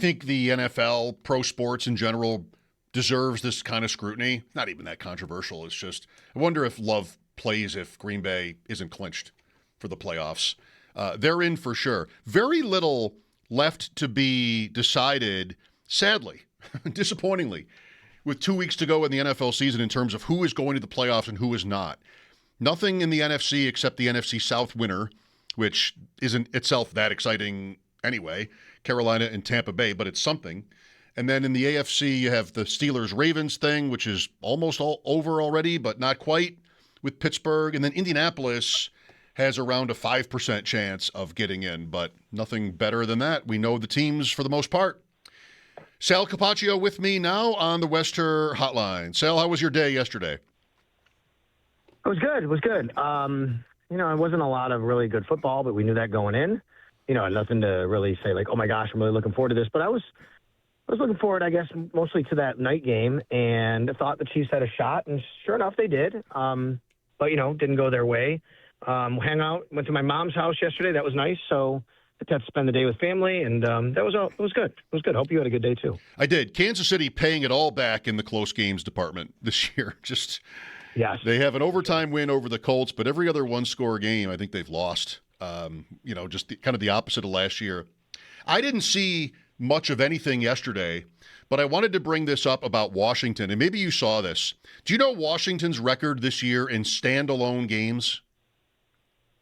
think the NFL, pro sports in general, deserves this kind of scrutiny. Not even that controversial. It's just, I wonder if Love plays if Green Bay isn't clinched for the playoffs. They're in for sure. Very little left to be decided, sadly, disappointingly, with 2 weeks to go in the NFL season in terms of who is going to the playoffs and who is not. Nothing in the NFC except the NFC South winner, which isn't itself that exciting anyway, Carolina and Tampa Bay, but it's something. And then in the AFC, you have the Steelers-Ravens thing, which is almost all over already, but not quite, with Pittsburgh. And then Indianapolis has around a 5% chance of getting in, but nothing better than that. We know the teams for the most part. Sal Capaccio with me now on the Wester Hotline. Sal, how was your day yesterday? It was good. It was good. It wasn't a lot of really good football, but we knew that going in. Nothing to really say like, oh my gosh, I'm really looking forward to this. But I was looking forward, I guess, mostly to that night game, and I thought the Chiefs had a shot, and sure enough, they did. But didn't go their way. Hang out, went to my mom's house yesterday. That was nice. So I got to spend the day with family, and it was good. It was good. Hope you had a good day too. I did. Kansas City paying it all back in the close games department this year. Yes. They have an overtime win over the Colts, but every other one-score game, I think they've lost. Kind of the opposite of last year. I didn't see much of anything yesterday, but I wanted to bring this up about Washington, and maybe you saw this. Do you know Washington's record this year in standalone games?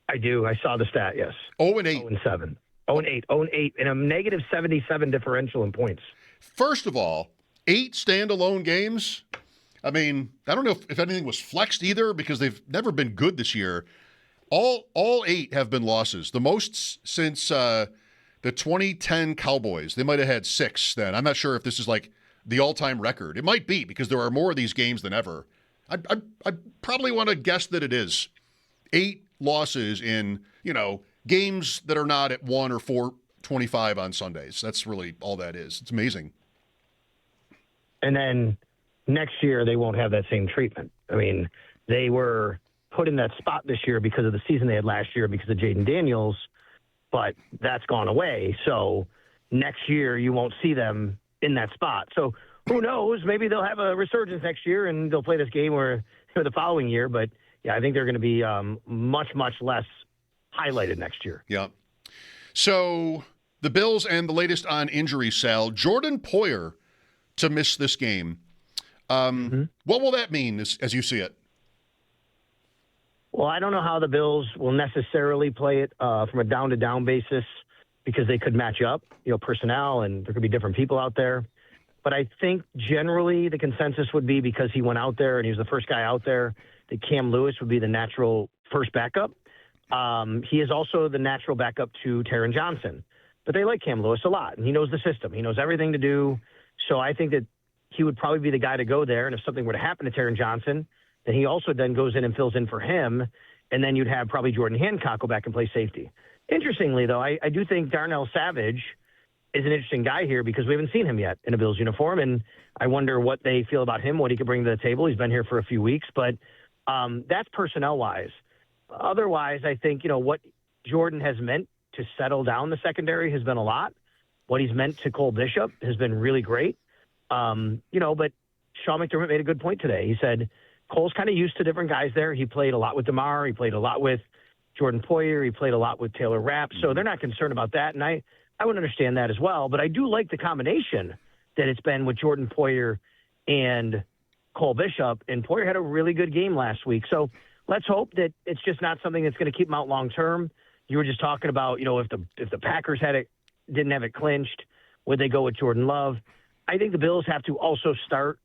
I do. I saw the stat, yes. 0-8. 0-7. 0-8. 0-8. And a negative 77 differential in points. First of all, 8 standalone games. I mean, I don't know if anything was flexed either because they've never been good this year. All 8 have been losses. The most since the 2010 Cowboys. They might have had 6 then. I'm not sure if this is like the all-time record. It might be because there are more of these games than ever. I probably want to guess that it is. 8 losses in, games that are not at 1 or 4:25 on Sundays. That's really all that is. It's amazing. And then next year they won't have that same treatment. I mean, they were put in that spot this year because of the season they had last year because of Jaden Daniels, but that's gone away. So next year you won't see them in that spot. So who knows? Maybe they'll have a resurgence next year and they'll play this game or the following year. But yeah, I think they're going to be much, much less highlighted next year. Yeah. So the Bills and the latest on injury, Sal. Jordan Poyer to miss this game. What will that mean as you see it? Well, I don't know how the Bills will necessarily play it from a down-to-down basis because they could match up, personnel, and there could be different people out there. But I think generally the consensus would be because he went out there and he was the first guy out there, that Cam Lewis would be the natural first backup. He is also the natural backup to Taron Johnson. But they like Cam Lewis a lot, and he knows the system. He knows everything to do. So I think that he would probably be the guy to go there. And if something were to happen to Taron Johnson, then he also then goes in and fills in for him, and then you'd have probably Jordan Hancock go back and play safety. Interestingly, though, I do think Darnell Savage is an interesting guy here because we haven't seen him yet in a Bills uniform, and I wonder what they feel about him, what he could bring to the table. He's been here for a few weeks, but that's personnel-wise. Otherwise, I think, what Jordan has meant to settle down the secondary has been a lot. What he's meant to Cole Bishop has been really great. But Sean McDermott made a good point today. He said, Cole's kind of used to different guys there. He played a lot with DeMar. He played a lot with Jordan Poyer. He played a lot with Taylor Rapp. So they're not concerned about that. And I would understand that as well. But I do like the combination that it's been with Jordan Poyer and Cole Bishop. And Poyer had a really good game last week. So let's hope that it's just not something that's going to keep him out long term. You were just talking about, if the Packers didn't have it clinched, would they go with Jordan Love? I think the Bills have to also start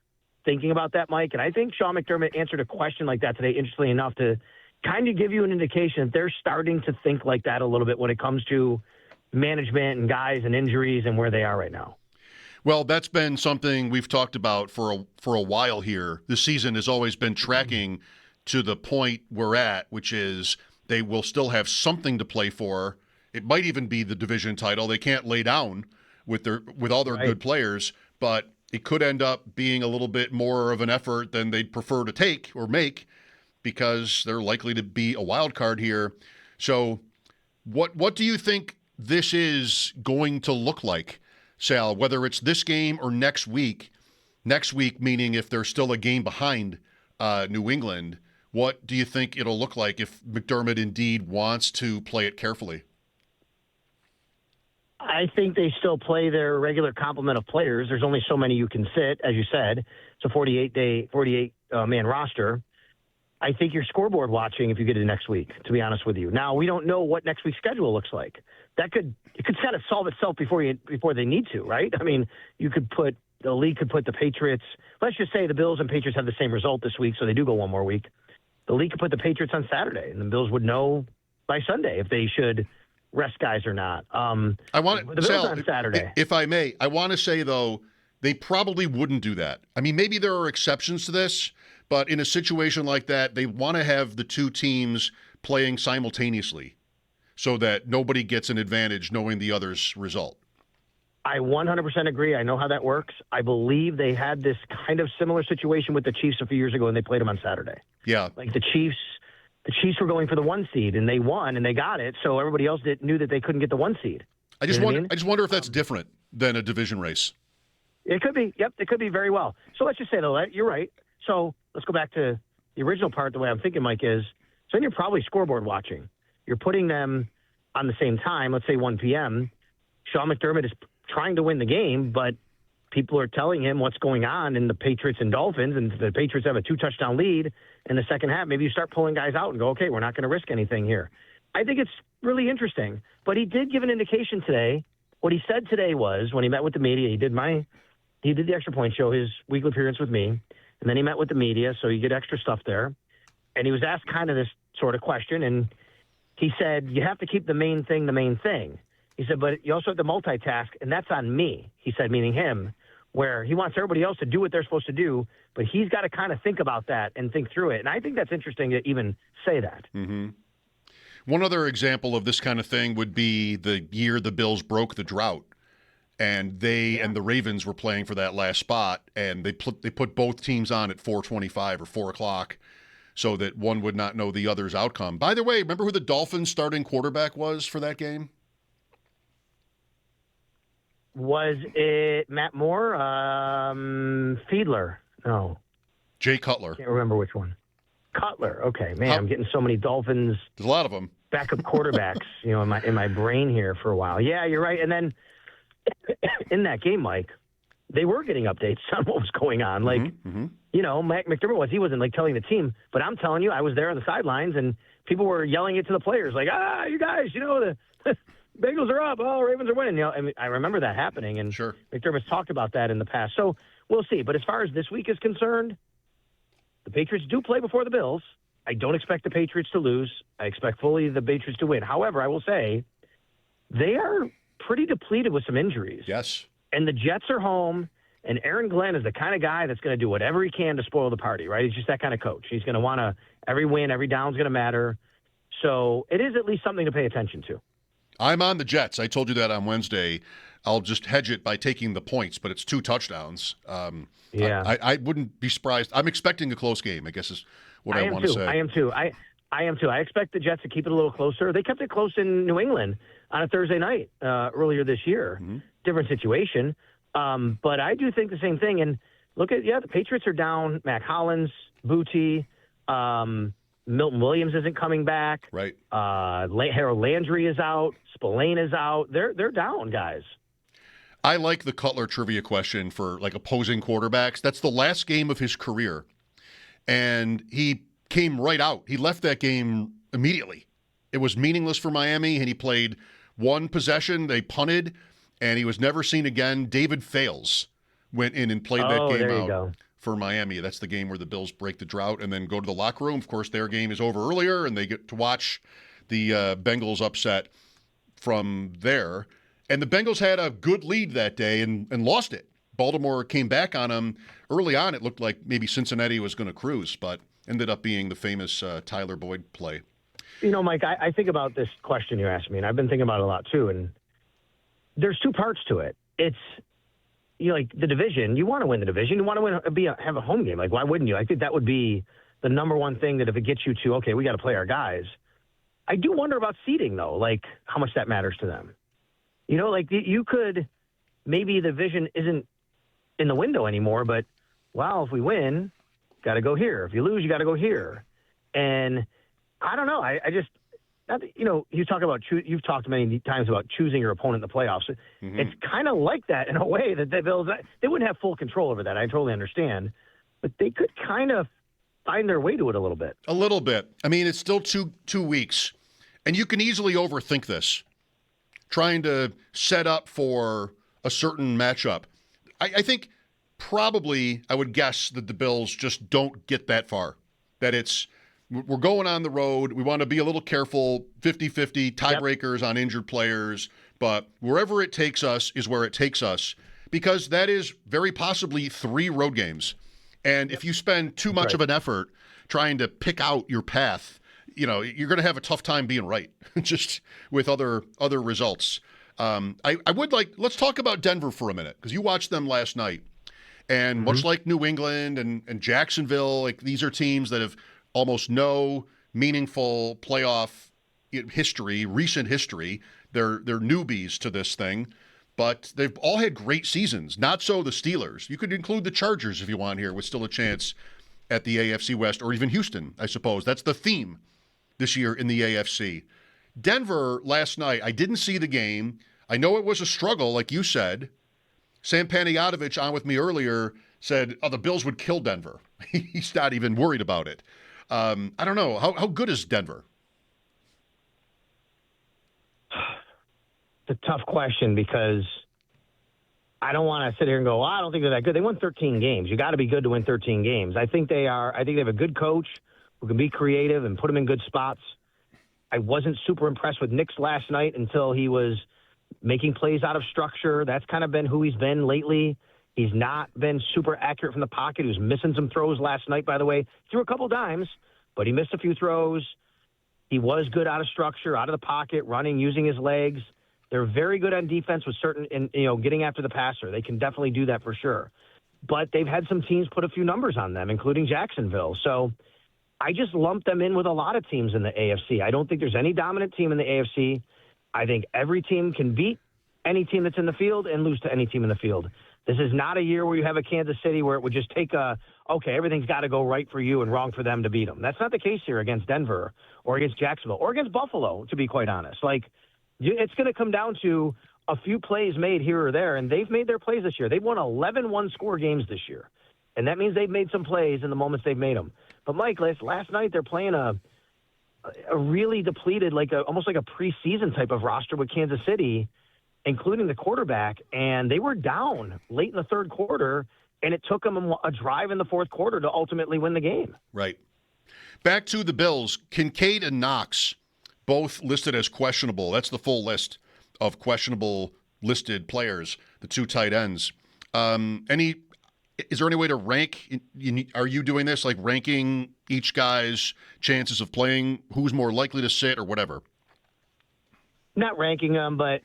thinking about that, Mike. And I think Sean McDermott answered a question like that today, interestingly enough, to kind of give you an indication that they're starting to think like that a little bit when it comes to management and guys and injuries and where they are right now. Well, that's been something we've talked about for a while here. This season has always been tracking to the point we're at, which is they will still have something to play for. It might even be the division title. They can't lay down with all their good players, but it could end up being a little bit more of an effort than they'd prefer to take or make because they're likely to be a wild card here. So what do you think this is going to look like? Sal, whether it's this game or next week, meaning if they're still a game behind New England, what do you think it'll look like if McDermott indeed wants to play it carefully? I think they still play their regular complement of players. There's only so many you can sit, as you said. It's a 48-man roster. I think you're scoreboard watching if you get to next week, to be honest with you. Now, we don't know what next week's schedule looks like. It could kind of solve itself before they need to, right? I mean, the league could put the Patriots. Let's just say the Bills and Patriots have the same result this week, so they do go one more week. The league could put the Patriots on Saturday, and the Bills would know by Sunday if they should rest guys or not. I want the Bills Sal, on Saturday. If I may, I want to say though they probably wouldn't do that. I mean, maybe there are exceptions to this, but in a situation like that, they want to have the two teams playing simultaneously so that nobody gets an advantage knowing the other's result. I 100% agree. I know how that works. I believe they had this kind of similar situation with the Chiefs a few years ago, and they played them on Saturday. Yeah. Like the Chiefs were going for the 1 seed, and they won, and they got it, so everybody else knew that they couldn't get the 1 seed. I just wonder if that's different than a division race. It could be. Yep, it could be very well. So let's just say, though, you're right. So let's go back to the original part. The way I'm thinking, Mike, is so then you're probably scoreboard watching. You're putting them on the same time, let's say 1 p.m. Sean McDermott is trying to win the game, but people are telling him what's going on in the Patriots and Dolphins, and the Patriots have a 2-touchdown lead in the second half. Maybe you start pulling guys out and go, okay, we're not going to risk anything here. I think it's really interesting. But he did give an indication today. What he said today was when he met with the media, he did the Extra Point Show, his weekly appearance with me, and then he met with the media, so you get extra stuff there. And he was asked kind of this sort of question, and he said, you have to keep the main thing the main thing. He said, but you also have to multitask, and that's on me, he said, meaning him, where he wants everybody else to do what they're supposed to do, but he's got to kind of think about that and think through it. And I think that's interesting to even say that. Mm-hmm. One other example of this kind of thing would be the year the Bills broke the drought. And and the Ravens were playing for that last spot, and they put both teams on at 4:25 or 4 o'clock so that one would not know the other's outcome. By the way, remember who the Dolphins starting quarterback was for that game? Was it Matt Moore? Fiedler? No. Jay Cutler. Can't remember which one. Cutler. Okay, man, I'm getting so many Dolphins. There's a lot of them. Backup quarterbacks, in my brain here for a while. Yeah, you're right. And then in that game, Mike, they were getting updates on what was going on. Like, McDermott he wasn't like telling the team, but I'm telling you, I was there on the sidelines and people were yelling it to the players, like, you guys, the Bengals are up. Oh, Ravens are winning. I remember that happening, and sure. McDermott's talked about that in the past. So we'll see. But as far as this week is concerned, the Patriots do play before the Bills. I don't expect the Patriots to lose. I expect fully the Patriots to win. However, I will say they are pretty depleted with some injuries. Yes. And the Jets are home, and Aaron Glenn is the kind of guy that's going to do whatever he can to spoil the party, right? He's just that kind of coach. He's going to want every win, every down's going to matter. So it is at least something to pay attention to. I'm on the Jets. I told you that on Wednesday. I'll just hedge it by taking the points, but it's 2 touchdowns. I wouldn't be surprised. I'm expecting a close game, I guess is what I want to say. I am too. I expect the Jets to keep it a little closer. They kept it close in New England on a Thursday night earlier this year. Mm-hmm. Different situation. But I do think the same thing. And look at, the Patriots are down. Mac Hollins, Booty, Milton Williams isn't coming back. Right. Harold Landry is out. Spillane is out. They're down, guys. I like the Cutler trivia question for like opposing quarterbacks. That's the last game of his career. And he came right out. He left that game immediately. It was meaningless for Miami, and he played one possession. They punted, and he was never seen again. David Fales went in and played that game out for Miami. That's the game where the Bills break the drought and then go to the locker room. Of course, their game is over earlier, and they get to watch the Bengals upset from there. And the Bengals had a good lead that day and lost it. Baltimore came back on them. Early on, it looked like maybe Cincinnati was going to cruise, but ended up being the famous Tyler Boyd play. Mike, I think about this question you asked me, and I've been thinking about it a lot too, and there's 2 parts to it. It's, like the division, you want to win the division. You want to have a home game. Like, why wouldn't you? I think that would be the number one thing that if it gets you to, okay, we got to play our guys. I do wonder about seeding, though, like how much that matters to them. You could maybe the vision isn't in the window anymore, but, well, if we win, got to go here. If you lose, you got to go here. And I don't know. I just, you've talked many times about choosing your opponent in the playoffs. Mm-hmm. It's kind of like that in a way that the Bills, they wouldn't have full control over that. I totally understand. But they could kind of find their way to it a little bit. A little bit. I mean, it's still two weeks. And you can easily overthink this, trying to set up for a certain matchup. I think probably I would guess that the Bills just don't get that far, that we're going on the road. We want to be a little careful, 50-50, tiebreakers on injured players. But wherever it takes us is where it takes us, because that is very possibly 3 road games. And if you spend too much of an effort trying to pick out your path, you're going to have a tough time being right, just with other results. Let's talk about Denver for a minute, because you watched them last night. And much like New England and Jacksonville, like these are teams that have almost no meaningful playoff recent history. They're newbies to this thing, but they've all had great seasons. Not so the Steelers. You could include the Chargers if you want here, with still a chance at the AFC West, or even Houston, I suppose. That's the theme this year in the AFC. Denver last night, I didn't see the game. I know it was a struggle, like you said. Sam Panayotovich on with me earlier said, the Bills would kill Denver. He's not even worried about it. I don't know. How good is Denver? It's a tough question, because I don't want to sit here and go, I don't think they're that good. They won 13 games. You got to be good to win 13 games. I think they have a good coach who can be creative and put them in good spots. I wasn't super impressed with Nix last night until he was making plays out of structure. That's kind of been who he's been lately. He's not been super accurate from the pocket. He was missing some throws last night, by the way. Threw a couple dimes, but he missed a few throws. He was good out of structure, out of the pocket, running, using his legs. They're very good on defense with getting after the passer. They can definitely do that for sure. But they've had some teams put a few numbers on them, including Jacksonville. So I just lump them in with a lot of teams in the AFC. I don't think there's any dominant team in the AFC. I think every team can beat any team that's in the field and lose to any team in the field. This is not a year where you have a Kansas City where it would just take everything's got to go right for you and wrong for them to beat them. That's not the case here against Denver or against Jacksonville or against Buffalo, to be quite honest. It's going to come down to a few plays made here or there, and they've made their plays this year. They've won 11 one-score games this year, and that means they've made some plays in the moments they've made them. But, Mike, last night they're playing a really depleted, almost like a preseason type of roster with Kansas City, including the quarterback, and they were down late in the third quarter, and it took them a drive in the fourth quarter to ultimately win the game. Right. Back to the Bills, Kincaid and Knox, both listed as questionable. That's the full list of questionable listed players, the 2 tight ends. Is there any way to rank? Are you doing this, like ranking each guy's chances of playing, who's more likely to sit or whatever? Not ranking them, but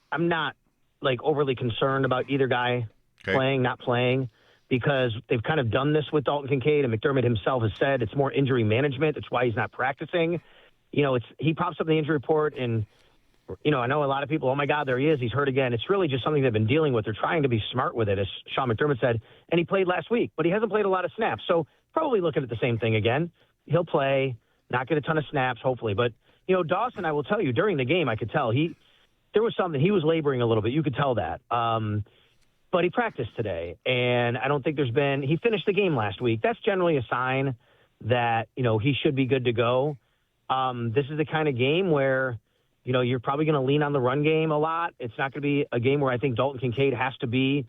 I'm not overly concerned about either guy playing, not playing, because they've kind of done this with Dalton Kincaid, and McDermott himself has said it's more injury management. It's why he's not practicing. He pops up in the injury report, and I know a lot of people, oh my God, there he is, he's hurt again. It's really just something they've been dealing with. They're trying to be smart with it, as Sean McDermott said, and he played last week, but he hasn't played a lot of snaps. So probably looking at the same thing again. He'll play, not get a ton of snaps, hopefully. But, Dawson, I will tell you, during the game, I could tell there was something, he was laboring a little bit. You could tell that. But he practiced today, and I don't think he finished the game last week. That's generally a sign that, he should be good to go. This is the kind of game where, you're probably going to lean on the run game a lot. It's not going to be a game where I think Dalton Kincaid has to be,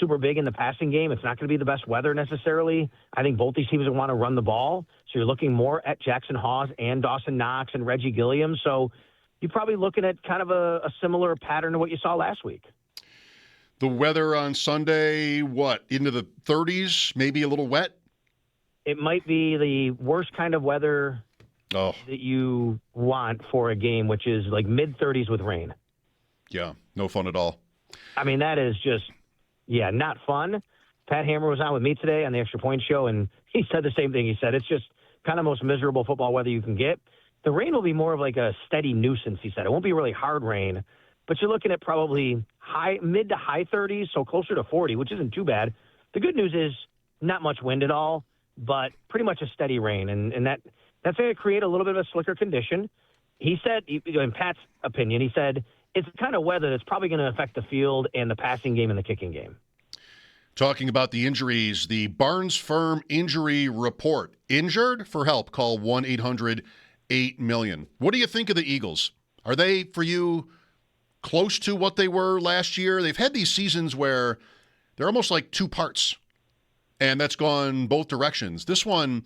super big in the passing game. It's not going to be the best weather necessarily. I think both these teams want to run the ball. So you're looking more at Jackson Hawes and Dawson Knox and Reggie Gilliam. So you're probably looking at kind of a similar pattern to what you saw last week. The weather on Sunday, into the 30s, maybe a little wet? It might be the worst kind of weather that you want for a game, which is like mid-30s with rain. Yeah, no fun at all. I mean, that is just, not fun. Pat Hammer was on with me today on the Extra Point Show, and he said the same thing. He said it's just kind of most miserable football weather you can get. The rain will be more of like a steady nuisance, he said. It won't be really hard rain, but you're looking at probably mid to high 30s, so closer to 40, which isn't too bad. The good news is not much wind at all, but pretty much a steady rain, and that's going to create a little bit of a slicker condition. He said, in Pat's opinion, he said it's the kind of weather that's probably going to affect the field and the passing game and the kicking game. Talking about the injuries, the Barnes Firm Injury Report. Injured? For help, call 1-800-8-million. What do you think of the Eagles? Are they, for you, close to what they were last year? They've had these seasons where they're almost like two parts, and that's gone both directions. This one,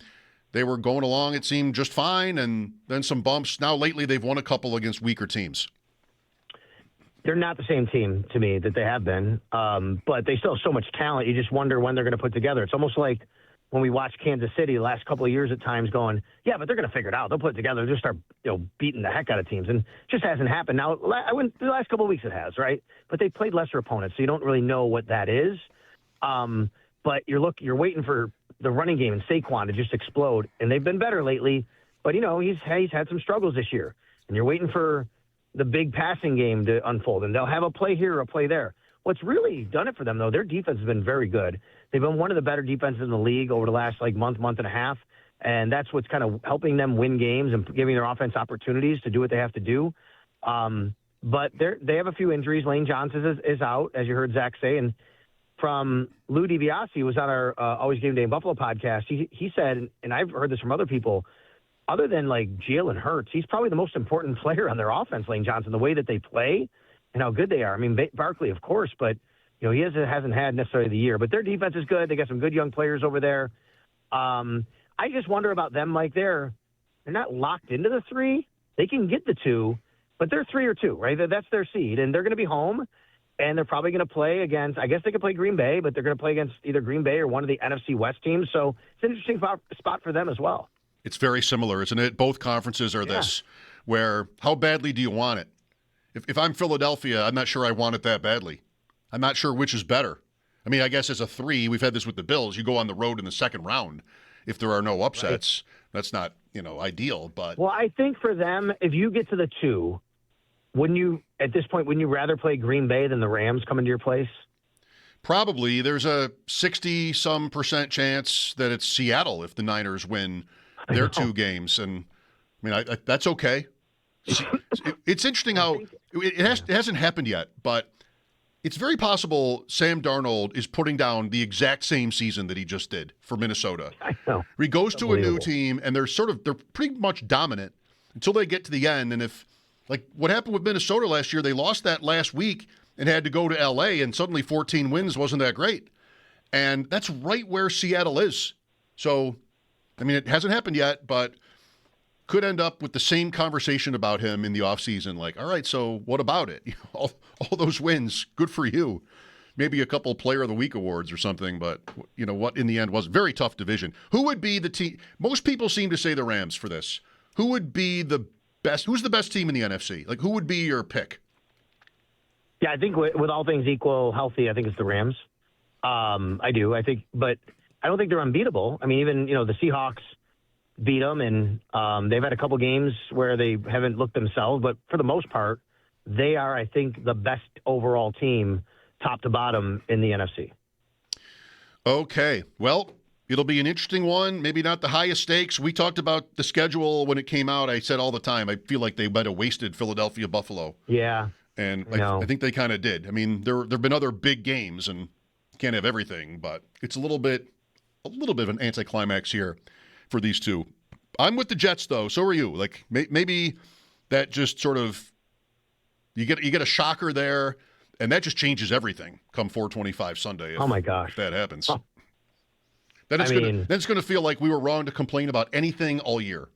they were going along, it seemed just fine, and then some bumps. Now lately they've won a couple against weaker teams. They're not the same team to me that they have been, but they still have so much talent. You just wonder when they're going to put together. It's almost like when we watched Kansas City the last couple of years at times going, yeah, but they're going to figure it out. They'll put it together. They'll just start beating the heck out of teams. And it just hasn't happened. Now, the last couple of weeks it has, right? But they played lesser opponents, so you don't really know what that is. But you're waiting for the running game and Saquon to just explode, and they've been better lately. But, he's had some struggles this year, and you're waiting for the big passing game to unfold, and they'll have a play here or a play there. What's really done it for them, though, their defense has been very good. They've been one of the better defenses in the league over the last month and a half, and that's what's kind of helping them win games and giving their offense opportunities to do what they have to do. But they have a few injuries. Lane Johnson is out, as you heard Zach say, and from Lou DiBiase, who was on our Always Game Day in Buffalo podcast, he said, and I've heard this from other people, other than Jalen Hurts, he's probably the most important player on their offense, Lane Johnson, the way that they play and how good they are. I mean, Barkley, of course, but he hasn't had necessarily the year. But their defense is good. They got some good young players over there. I just wonder about them, Mike. They're not locked into the 3. They can get the 2, but they're 3 or 2, right? That's their seed, and they're going to be home. And they're probably going to play against, I guess they could play Green Bay, but they're going to play against either Green Bay or one of the NFC West teams. So it's an interesting spot for them as well. It's very similar, isn't it? Both conferences are this, where how badly do you want it? If I'm Philadelphia, I'm not sure I want it that badly. I'm not sure which is better. I mean, I guess as a 3, we've had this with the Bills. You go on the road in the second round if there are no upsets. Right. That's not, ideal. But well, I think for them, if you get to the 2, wouldn't you rather play Green Bay than the Rams come into your place? Probably. There's a 60-some% chance that it's Seattle if the Niners win their 2 games. And, I mean, that's okay. It's interesting how it hasn't happened yet, but it's very possible Sam Darnold is putting down the exact same season that he just did for Minnesota. I know. He goes to a new team, and they're pretty much dominant until they get to the end. And if, what happened with Minnesota last year, they lost that last week and had to go to L.A., and suddenly 14 wins wasn't that great. And that's right where Seattle is. So, I mean, it hasn't happened yet, but could end up with the same conversation about him in the offseason. All right, so what about it? All those wins, good for you. Maybe a couple Player of the Week awards or something, but what in the end was a very tough division. Who would be the team? Most people seem to say the Rams for this. Who would be the best? Who's the best team in the NFC? Who would be your pick? Yeah, I think with all things equal, healthy, I think it's the Rams. I do. I think, but I don't think they're unbeatable. I mean, even, the Seahawks beat them, and they've had a couple games where they haven't looked themselves, but for the most part, they are, I think, the best overall team, top to bottom, in the NFC. Okay. Well, it'll be an interesting one. Maybe not the highest stakes. We talked about the schedule when it came out. I said all the time, I feel like they might have wasted Philadelphia, Buffalo. Yeah. And I think they kind of did. I mean, there have been other big games, and can't have everything, but it's a little bit of an anticlimax here for these two. I'm with the Jets, though. So are you. Maybe that just sort of you get a shocker there, and that just changes everything come 4:25 Sunday. Oh my gosh, if that happens. Oh. Then it's going to feel like we were wrong to complain about anything all year.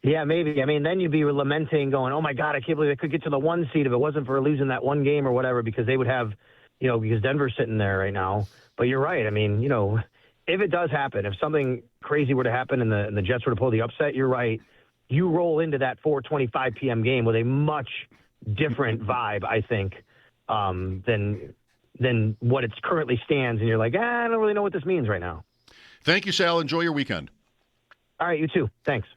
Yeah, maybe. I mean, then you'd be lamenting, going, "Oh my God, I can't believe they could get to the 1 seed if it wasn't for losing that one game or whatever," because they would have, because Denver's sitting there right now. But you're right. I mean, if it does happen, if something crazy were to happen and the Jets were to pull the upset, you're right. You roll into that 4:25 p.m. game with a much different vibe, I think, than what it currently stands. And you're like, I don't really know what this means right now. Thank you, Sal. Enjoy your weekend. All right, you too. Thanks.